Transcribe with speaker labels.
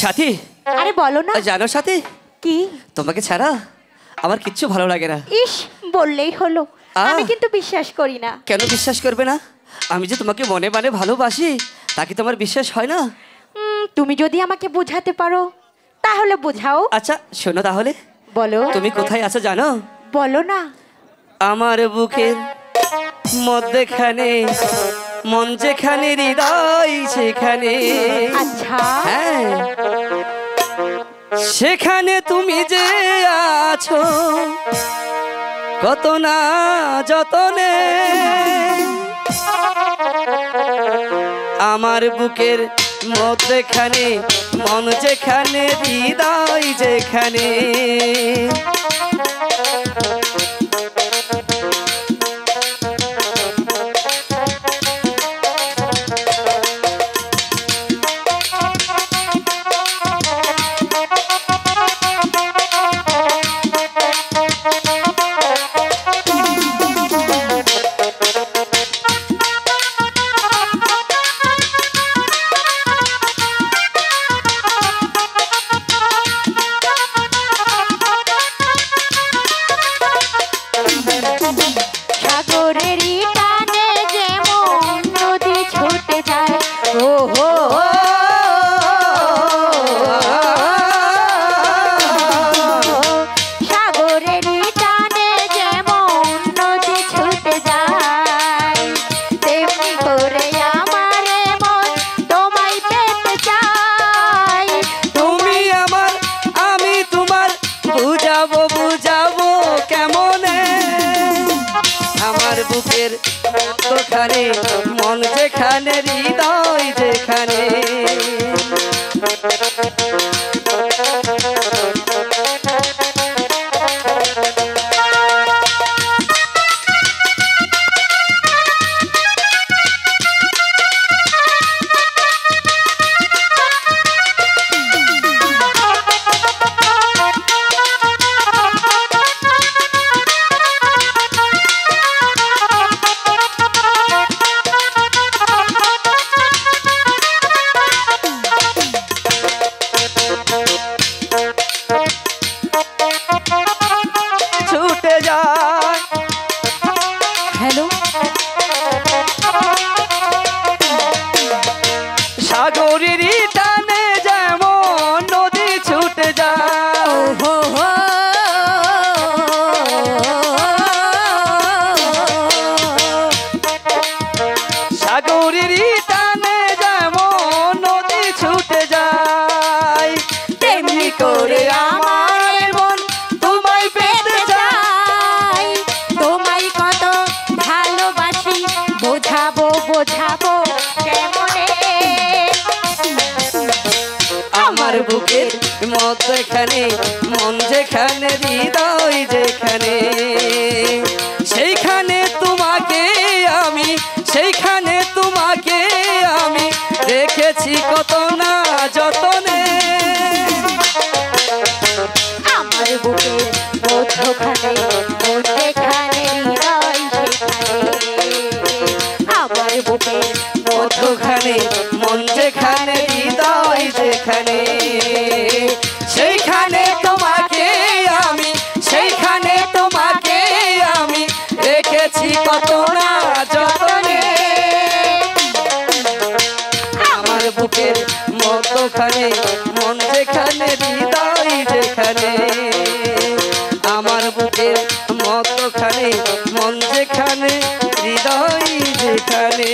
Speaker 1: সাথী,
Speaker 2: আরে বলো না।
Speaker 1: জানো সাথী,
Speaker 2: কি?
Speaker 1: তোমাকে ছাড়া আমার কিচ্ছু ভালো লাগে না।
Speaker 2: ইস, বললেই হলো। আমি কিন্তু বিশ্বাস করি না।
Speaker 1: কেন বিশ্বাস করবে না? আমি যে তোমাকে মনে মানে ভালোবাসি, তা কি তোমার বিশ্বাস হয় না?
Speaker 2: তুমি যদি আমাকে বোঝাতে পারো তাহলে বোঝাও।
Speaker 1: আচ্ছা শোনো তাহলে।
Speaker 2: বলো।
Speaker 1: তুমি কোথায় আছো জানো?
Speaker 2: বলো না।
Speaker 1: আমার বুকের মধ্যেখানে, মন যেখানে, হৃদয় সেখানে।
Speaker 2: আচ্ছা।
Speaker 1: হ্যাঁ, সেখানে তুমি যে আছো কত না যতনে। আমার বুকের মধ্যেখানে, মন যেখানে, হৃদয় যেখানে।
Speaker 2: সাগরেরই টানে যেমন নদী ছুটে যায়। ও হো, সাগরেরই টানে যেমন নদী ছুটে যায়, তেমনি করে আমার মন তোমায় পেতে চাই।
Speaker 1: তুমি আমার, আমি তোমার, বুঝাবো বুঝাবো কেমনে। আমার বুকের মধ্যখানে, মন যেখানে, হৃদয় যেখানে। ছুটে যায়।
Speaker 2: হ্যালো,
Speaker 1: সাগরেরই টানে যেমন নদী ছুটে যায়।
Speaker 2: হো হো,
Speaker 1: সাগরেরই টানে যেমন নদী ছুটে যায়, তেমনি করে আমার মন তোমায় পেতে চায়।
Speaker 2: তোমায় কত ভালোবাসি, বোঝাবো বোঝাবো কেমনে।
Speaker 1: আমার বুকের মধ্যখানে, মন যেখানে, হৃদয় যেখানে। সেইখানে তোমাকে আমি, সেইখানে তোমাকে আমি রেখেছি কত না যতনে।
Speaker 2: আমার বুকের মধ্যখানে, মধ্যখানে হৃদয় সেখানে। আমার বুকের
Speaker 1: মধ্যখানে, মন যেখানে, হৃদয় যেখানে। সেইখানে তোমাকে আমি, সেইখানে তোমাকে আমি রেখেছি কত না যতনে। আমার বুকের মধ্যখানে, মন যেখানে, হৃদয় যেখানে। আমার বুকের মধ্যখানে, মন যেখানে, হৃদয় যেখানে।